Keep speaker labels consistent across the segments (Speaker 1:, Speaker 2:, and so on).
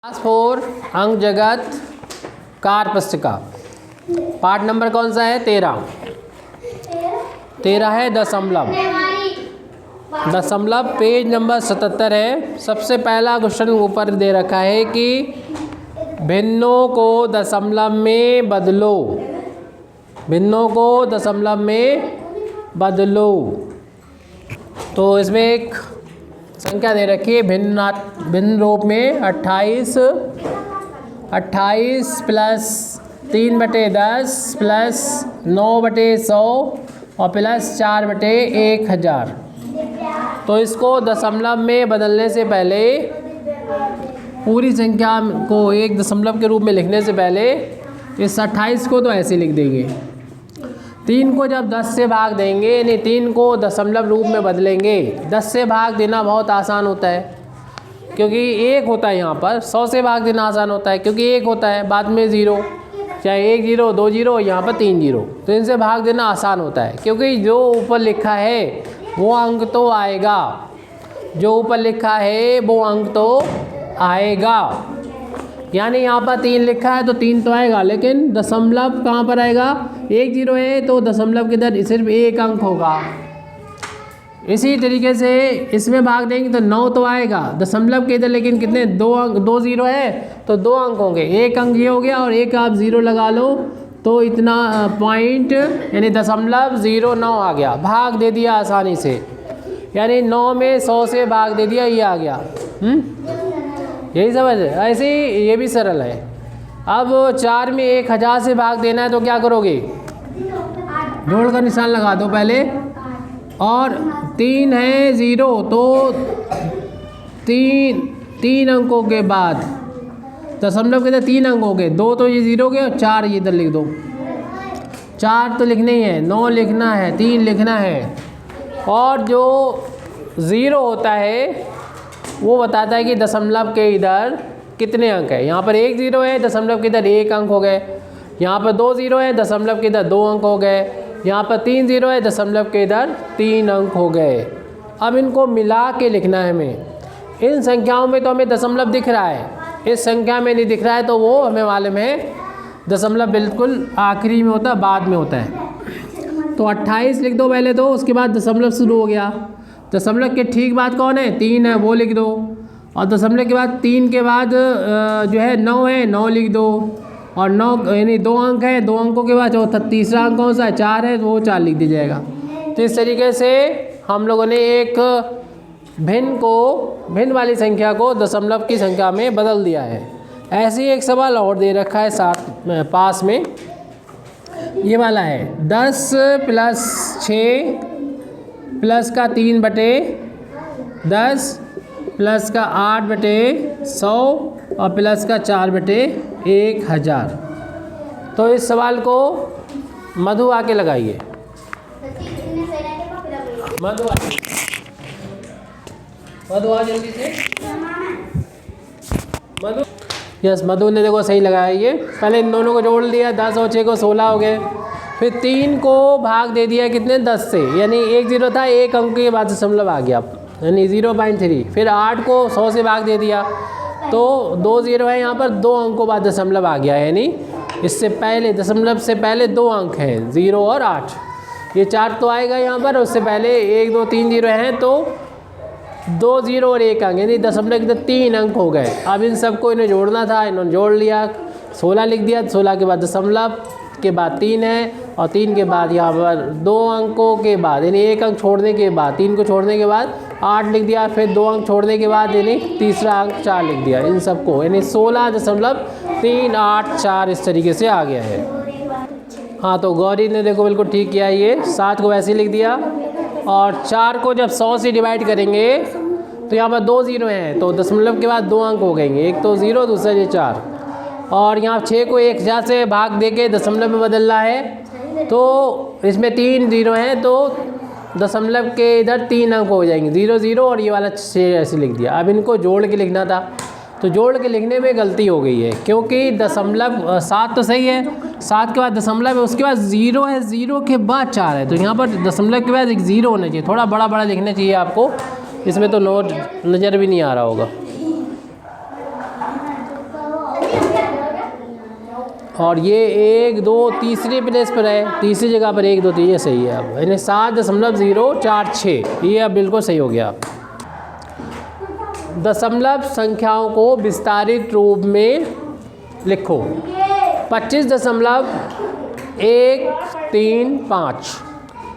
Speaker 1: Class 4 अंक जगत car पुस्तिका पार्ट नंबर कौन सा है? 13 है दशमलव पेज नंबर 77 है। सबसे पहला क्वेश्चन ऊपर दे रखा है कि भिन्नों को दशमलव में बदलो, भिन्नों को दशमलव में बदलो। तो इसमें एक संख्या दे रखी है भिन्न रूप में 28 प्लस 3/10 प्लस 9/100 और प्लस 4/1000। तो इसको दशमलव में बदलने से पहले, पूरी संख्या को एक दशमलव के रूप में लिखने से पहले इस 28 को तो ऐसे लिख देंगे। 3 को जब 10 से भाग देंगे, यानी 3 को दशमलव रूप में बदलेंगे। 10 से भाग देना बहुत आसान होता है क्योंकि 1 होता है यहाँ पर। 100 से भाग देना आसान होता है क्योंकि 1 होता है, बाद में 0, चाहे 1 0 2 0, यहाँ पर 3 0। तो इनसे भाग देना आसान होता है क्योंकि जो ऊपर लिखा है वो अंक तो आएगा, जो ऊपर लिखा है वो अंक तो आएगा। यानी यहाँ पर 3 लिखा है तो 3 तो आएगा, लेकिन दशमलव कहाँ पर आएगा? 1 0 है तो दशमलव के इधर सिर्फ 1 अंक होगा। इसी तरीके से इसमें भाग देंगे तो 9 तो आएगा दशमलव के इधर, लेकिन कितने? 2 अंक, 2 0 है तो 2 अंक होंगे। 1 अंक ये हो गया और एक आप 0 लगा लो तो इतना पॉइंट यानी 0.09 आ गया। भाग दे दिया आसानी से, यानी 9 में 100 से भाग दे दिया, ये आ गया। यही समझ है। ऐसे ही ये भी सरल है। अब 4 में 1000 से भाग देना है तो क्या करोगे? जोड़ का निशान लगा दो पहले, और 3 है 0 तो 3 अंकों के बाद दशमलव के इधर 3 अंक हो गए। 2 तो ये 0 गए और 4 ये इधर लिख दो। 4 तो लिखने ही है, 9 लिखना है, 3 लिखना है। और जो 0 होता है वो बताता है कि दशमलव के इधर कितने अंक है। यहाँ पर 1 0 है, दशमलव के इधर 1 अंक हो गए। यहाँ पर 2 0 है, दशमलव के इधर 2 अंक हो गए। यहाँ पर 3 0 है, दशमलव के इधर 3 अंक हो गए। अब इनको मिला के लिखना है हमें। इन संख्याओं में तो हमें दशमलव दिख रहा है, इस संख्या में नहीं दिख रहा है, तो वो हमें मालूम है दशमलव बिल्कुल आखिरी में होता है, बाद में होता है। तो 28 लिख दो पहले, तो उसके बाद दशमलव शुरू हो गया। दशमलव के ठीक बाद कौन है? 3 है, वो लिख दो। और दशमलव के बाद 3 के बाद जो है 9 है, 9 लिख दो। और 9 यानी 2 अंक है, 2 अंकों के बाद चौथा तीसरा अंक कौन सा है? 4 है, तो वो 4 लिख दिया जाएगा। तो इस तरीके से हम लोगों ने एक भिन्न वाली संख्या को दशमलव की संख्या में बदल दिया है। ऐसे ही एक सवाल और दे रखा है साथ पास में, ये वाला है 10 प्लस 6 प्लस का 3/10 प्लस का 8/100 और प्लस का 4/1000। तो इस सवाल को मधु आके लगाइए। मधु आ जल्दी से। मधु, यस, मधु ने देखो सही लगाया। ये पहले इन दोनों को जोड़ दिया, 10 और 6 को 16 हो गए। फिर 3 को भाग दे दिया कितने? 10 से, यानी 1 0 था, 1 अंक के बाद दशमलव आ गया, यानी 0.3। फिर 8 को 100 से भाग दे दिया तो 2 0 है, यहाँ पर 2 अंकों बाद दशमलव आ गया, यानी इससे पहले दशमलव से पहले 2 अंक हैं, 0 और 8। ये 4 तो आएगा यहाँ पर, उससे पहले 1 2 3 0 हैं तो 2 0 और 1 अंक, यानी दशमलव के 3 अंक हो गए। अब इन सबको इन्हें जोड़ना था, इन्होंने जोड़ लिया, 16 लिख दिया। 16 के बाद दशमलव के बाद 3 है, और 3 के बाद यहाँ पर 2 अंकों के बाद, यानी 1 अंक छोड़ने के बाद, 3 को छोड़ने के बाद 8 लिख दिया। फिर 2 अंक छोड़ने के बाद यानी तीसरा अंक 4 लिख दिया। इन सबको यानी 16.384 इस तरीके से आ गया है। हाँ, तो गौरी ने देखो बिल्कुल ठीक किया। ये 7 को वैसे लिख दिया, और 4 को जब 100 से डिवाइड करेंगे तो यहाँ पर 2 0 हैं, तो दशमलव के बाद 2 अंक हो गएंगे, एक तो 0, दूसरा ये 4। और यहाँ 6 को 1000 से भाग दे के दशमलव में बदलना है, तो इसमें 3 0 हैं, तो दशमलव के इधर 3 अंक हो जाएंगे, 0 0 और ये वाला 6 ऐसे लिख दिया। अब इनको जोड़ के लिखना था, तो जोड़ के लिखने में गलती हो गई है क्योंकि दशमलव 7 तो सही है, 7 के बाद दशमलव है, उसके बाद 0 है, 0 के बाद 4 है, तो यहाँ पर दशमलव के बाद एक 0 होना चाहिए, थोड़ा बड़ा बड़ा लिखना चाहिए आपको। इसमें तो नोट नज़र भी नहीं आ रहा होगा। और ये 1 2 तीसरी प्लेस पर है, तीसरी जगह पर 1 2 3, ये सही है। अब यानी 7.046 ये अब बिल्कुल सही हो गया। दशमलव संख्याओं को विस्तारित रूप में लिखो। 25.135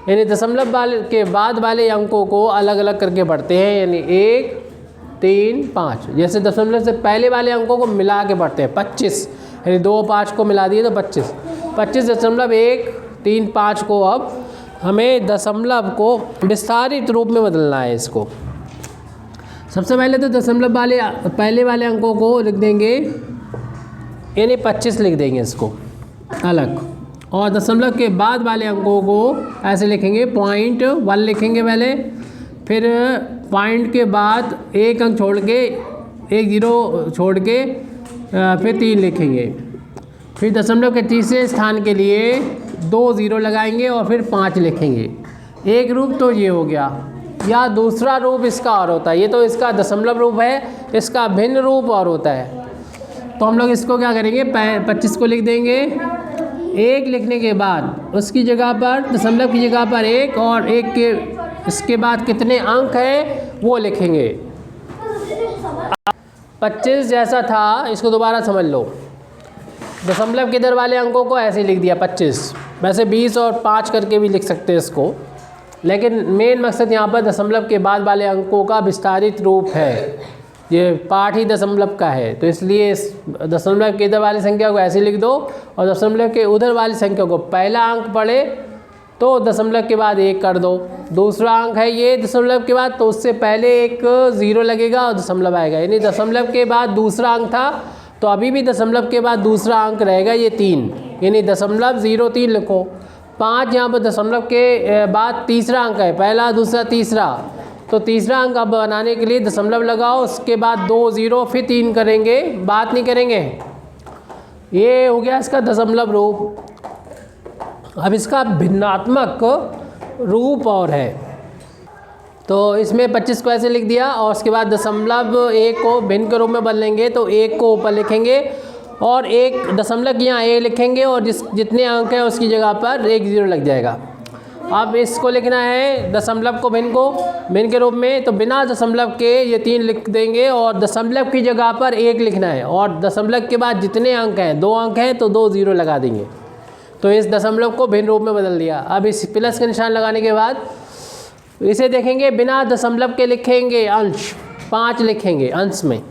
Speaker 1: यानी दशमलव वाले के बाद वाले अंकों को अलग अलग करके पढ़ते हैं, यानी 1 3 5। जैसे दशमलव से पहले वाले अंकों को मिला के पढ़ते हैं 25, यानी 2 5 को मिला दिए तो 25। 25.135 को अब हमें दशमलव को विस्तारित रूप में बदलना है। इसको सबसे पहले तो दशमलव वाले पहले वाले अंकों को लिख देंगे, यानी 25 लिख देंगे इसको अलग, और दशमलव के बाद वाले अंकों को ऐसे लिखेंगे, 0.1 लिखेंगे पहले, फिर पॉइंट के बाद एक अंक छोड़ के, एक जीरो छोड़ के फिर 3 लिखेंगे। फिर दशमलव के तीसरे स्थान के लिए 2 0 लगाएंगे और फिर 5 लिखेंगे। एक रूप तो ये हो गया, या दूसरा रूप इसका और होता है। ये तो इसका दशमलव रूप है, इसका भिन्न रूप और होता है। तो हम लोग इसको क्या करेंगे, 25 को लिख देंगे, 1 लिखने के बाद उसकी जगह पर दशमलव की जगह पर 1 और 1 के इसके बाद कितने अंक हैं वो लिखेंगे। 25 जैसा था इसको दोबारा समझ लो। दशमलव के इधर वाले अंकों को ऐसे लिख दिया 25, वैसे 20 और 5 करके भी लिख सकते हैं इसको, लेकिन मेन मकसद यहाँ पर दशमलव के बाद वाले अंकों का विस्तारित रूप है। ये पाठ ही दशमलव का है, तो इसलिए इस दशमलव के इधर वाली संख्या को ऐसे लिख दो और दशमलव के उधर वाली संख्या को पहला अंक पढ़े तो दशमलव के बाद 1 कर दो, दूसरा अंक है ये दशमलव के बाद तो उससे पहले एक 0 लगेगा और दशमलव आएगा, यानी दशमलव के बाद दूसरा अंक था तो अभी भी दशमलव के बाद दूसरा अंक रहेगा ये 3, यानी 0.03 लिखो। 5 यहाँ पर दशमलव के बाद तीसरा अंक है, पहला दूसरा तीसरा, तो तीसरा अंक अब बनाने के लिए दशमलव लगाओ, उसके बाद 2 0 फिर 3 करेंगे, बात नहीं करेंगे। ये हो गया इसका दशमलव रूप। अब इसका भिन्नात्मक रूप और है, तो इसमें 25 को ऐसे लिख दिया और उसके बाद दशमलव 1 को भिन्न के रूप में बदलेंगे तो 1 को ऊपर लिखेंगे और 1 दशमलव यहाँ 1 लिखेंगे और जितने अंक हैं उसकी जगह पर 1 0 लग जाएगा। अब इसको लिखना है दशमलव को भिन्न के रूप में, तो बिना दशमलव के ये 3 लिख देंगे और दशमलव की जगह पर 1 लिखना है और दशमलव के बाद जितने अंक हैं 2 अंक हैं तो 2 0 लगा देंगे। तो इस दशमलव को भिन्न रूप में बदल दिया। अब इस प्लस का निशान लगाने के बाद इसे देखेंगे, बिना दशमलव के लिखेंगे अंश, 5 लिखेंगे अंश में,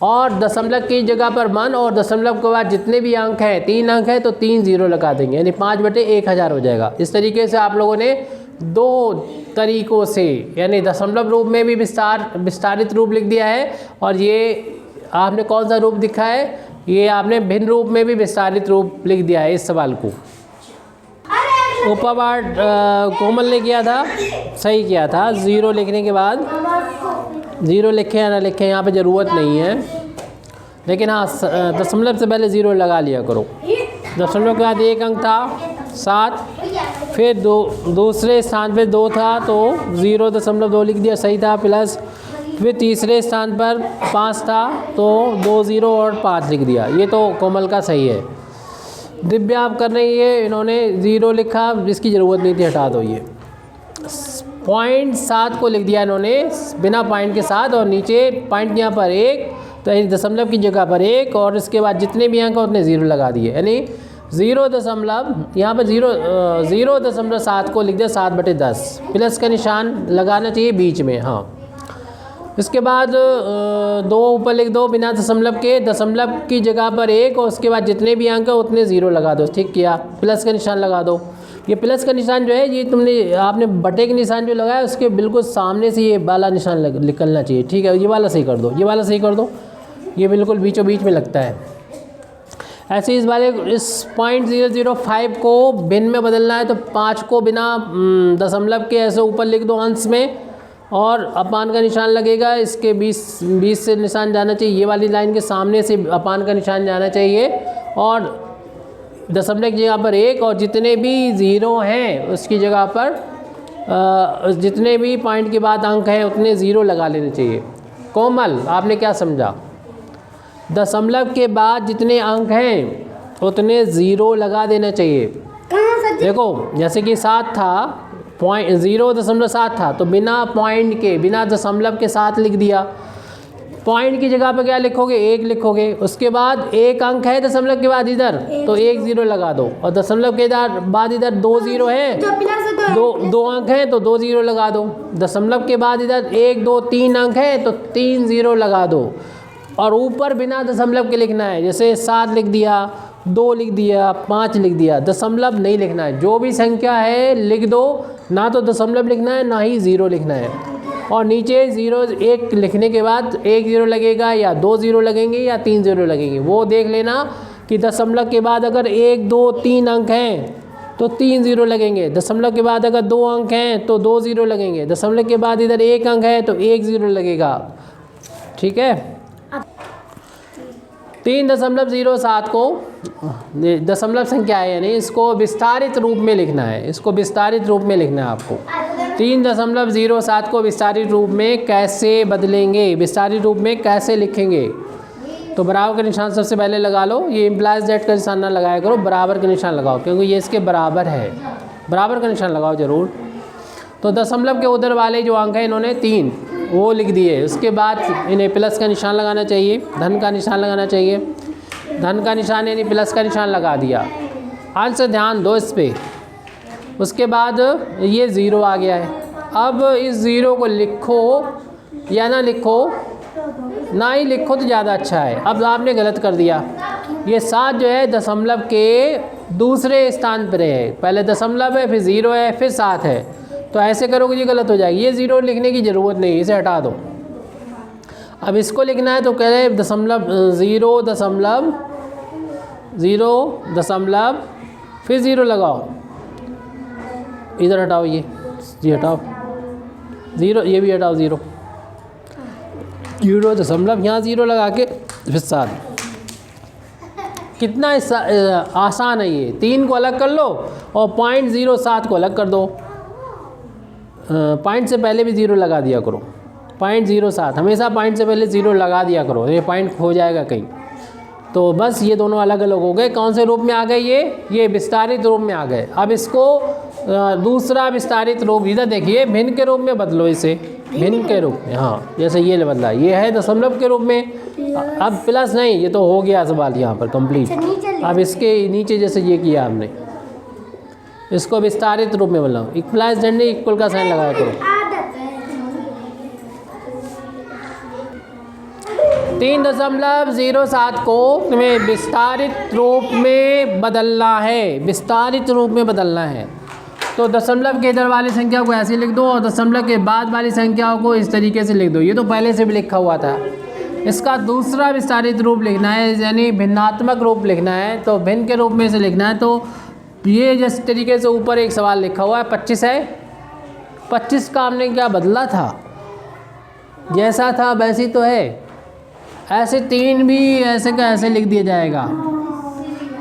Speaker 1: और दशमलव की जगह पर 1 और दशमलव के बाद जितने भी अंक हैं 3 अंक हैं तो 3 0 लगा देंगे, यानी 5/1000 हो जाएगा। इस तरीके से आप लोगों ने 2 तरीक़ों से, यानी दशमलव रूप में भी विस्तारित रूप लिख दिया है और ये आपने कौन सा रूप दिखा है, ये आपने भिन्न रूप में भी विस्तारित रूप लिख दिया है इस सवाल को। ऊपर पार्ट कोमल ने किया था, सही किया था। 0 लिखने के बाद 0 लिखें या ना लिखें यहाँ पे ज़रूरत नहीं है, लेकिन हाँ दशमलव से पहले 0 लगा लिया करो। दशमलव के बाद 1 अंक था 7, फिर दूसरे स्थान पे 2 था तो 0.2 लिख दिया, सही था, प्लस फिर तीसरे स्थान पर 5 था तो 2 0 और 5 लिख दिया, ये तो कोमल का सही है। दिव्या आप कर रही है, इन्होंने 0 लिखा, जिसकी ज़रूरत नहीं थी, हटा दो। ये 0.7 को लिख दिया इन्होंने बिना पॉइंट के साथ और नीचे पॉइंट यहाँ पर 1, तो दशमलव की जगह पर 1 और इसके बाद जितने भी अंक उतने 0 लगा दिए, यानी 0 दशमलव यहाँ पर 0.7 को लिख दिया 7/10, प्लस का निशान लगाना चाहिए बीच में। हाँ, इसके बाद 2 ऊपर लिख दो बिना दशमलव के, दशमलव की जगह पर 1 और उसके बाद जितने भी अंक हैं उतने 0 लगा दो, ठीक किया, प्लस का निशान लगा दो। ये प्लस का निशान जो है ये आपने बटे के निशान जो लगाया उसके बिल्कुल सामने से ये वाला निशान निकलना चाहिए, ठीक है, ये वाला सही कर दो, ये वाला सही कर दो, ये बिल्कुल बीचों बीच में लगता है। ऐसे इस 0.005 को भिन्न में बदलना है तो 5 को बिना दशमलव के ऐसे ऊपर लिख दो अंश में और अपान का निशान लगेगा, इसके 20 से निशान जाना चाहिए, ये वाली लाइन के सामने से अपान का निशान जाना चाहिए और दशमलव की जगह पर 1 और जितने भी 0 हैं उसकी जगह पर जितने भी पॉइंट के बाद अंक हैं उतने 0 लगा लेने चाहिए। कोमल आपने क्या समझा? दशमलव के बाद जितने अंक हैं उतने ज़ीरो लगा देना चाहिए। देखो जैसे कि 7 था, 0.7 था, तो बिना पॉइंट के, बिना दशमलव के 7 लिख दिया। पॉइंट की जगह पर क्या लिखोगे? 1 लिखोगे। उसके बाद एक अंक है दशमलव के बाद इधर, तो 1 0 लगा दो। और दशमलव के बाद इधर 2 0 है, दो अंक हैं तो 2 0 लगा दो। दशमलव के बाद इधर 1 2 3 अंक है तो 3 0 लगा दो। और ऊपर बिना दशमलव के लिखना है, जैसे 7 लिख दिया, 2 लिख दिया, 5 लिख दिया, दशमलव नहीं लिखना है। जो भी संख्या है लिख दो, ना तो दशमलव लिखना है ना ही 0 लिखना है। और नीचे 0 1 लिखने के बाद 1 0 लगेगा या 2 0 लगेंगे या 3 0 लगेंगे, वो देख लेना कि दशमलव के बाद अगर 1 2 3 अंक हैं तो 3 0 लगेंगे। दशमलव के बाद अगर 2 अंक हैं तो 2 0 लगेंगे। दशमलव के बाद इधर 1 अंक है तो 1 0 लगेगा। ठीक है। 3.07 को दशमलव संख्या है, यानी इसको विस्तारित रूप में लिखना है। इसको विस्तारित रूप में लिखना है आपको। 3.07 को विस्तारित रूप में कैसे बदलेंगे, विस्तारित रूप में कैसे लिखेंगे? तो बराबर का निशान सबसे पहले लगा लो। ये इम्प्लाइज दैट का निशान ना लगाया करो, बराबर का निशान लगाओ, क्योंकि ये इसके बराबर है। बराबर का निशान लगाओ ज़रूर। तो दशमलव के उधर वाले जो अंक हैं इन्होंने 3 वो लिख दिए। उसके बाद इन्हें प्लस का निशान लगाना चाहिए, धन का निशान लगाना चाहिए। धन का निशान यानी प्लस का निशान लगा दिया। आज से ध्यान दो इस पर। उसके बाद ये 0 आ गया है। अब इस 0 को लिखो या ना लिखो, ना ही लिखो तो ज़्यादा अच्छा है। अब आपने गलत कर दिया। ये 7 जो है दशमलव के दूसरे स्थान पर है। पहले दशमलव है, फिर 0 है, फिर 7 है। तो ऐसे करोगे ये गलत हो जाएगी। ये 0 लिखने की ज़रूरत नहीं, इसे हटा दो। अब इसको लिखना है तो कह रहे दशमलव 0 दशमलव फिर 0 लगाओ। इधर हटाओ, ये हटाओ 0, ये भी हटाओ 0 दशमलव, यहाँ 0 लगा के फिर 7। कितना आसान है ये। 3 को अलग कर लो और 0.07 को अलग कर दो। पॉइंट से पहले भी 0 लगा दिया करो। 0.07 हमेशा पॉइंट से पहले 0 लगा दिया करो, ये पॉइंट खो जाएगा कहीं। तो बस ये दोनों अलग अलग हो गए। कौन से रूप में आ गए? ये विस्तारित रूप में आ गए। अब इसको दूसरा विस्तारित रूप, इधर देखिए, भिन्न के रूप में बदलो इसे। भिन्न के रूप में, हाँ, जैसे ये बदला, ये है दशमलव के रूप में। अब प्लस नहीं, ये तो हो गया सवाल यहाँ पर कंप्लीट। अब इसके नीचे जैसे ये किया हमने, इसको विस्तारित रूप में बनाओ। इक्वलाइज झंडे इक्वल का साइन लगाया करो। 3.07 को तुम्हें विस्तारित रूप में बदलना है, विस्तारित रूप में बदलना है। तो दशमलव के इधर वाली संख्या को ऐसे लिख दो और दशमलव के बाद वाली संख्याओं को इस तरीके से लिख दो। ये तो पहले से भी लिखा हुआ था। इसका दूसरा विस्तारित रूप लिखना है, यानी भिन्नात्मक रूप लिखना है। तो भिन्न के रूप में से लिखना है। तो ये जिस तरीके से ऊपर एक सवाल लिखा हुआ है 25 है, 25 का हमने क्या बदला था? जैसा था वैसी तो है। ऐसे 3 भी ऐसे का ऐसे लिख दिया जाएगा।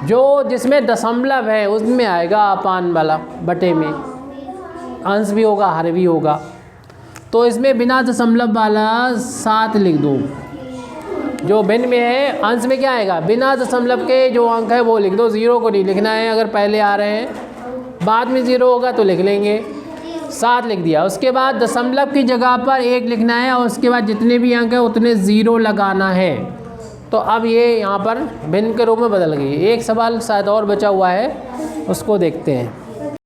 Speaker 1: जो जिसमें दशमलव है उसमें आएगा अपान वाला, बटे में अंश भी होगा, हर भी होगा। तो इसमें बिना दशमलव वाला 7 लिख दो। जो भिन्न में है अंश में क्या आएगा? बिना दशमलव के जो अंक है वो लिख दो। 0 को नहीं लिखना है, अगर पहले आ रहे हैं, बाद में 0 होगा तो लिख लेंगे। 7 लिख दिया। उसके बाद दशमलव की जगह पर 1 लिखना है और उसके बाद जितने भी अंक है उतने 0 लगाना है। तो अब ये यहाँ पर भिन्न के रूप में बदल गई। एक सवाल शायद और बचा हुआ है, उसको देखते हैं।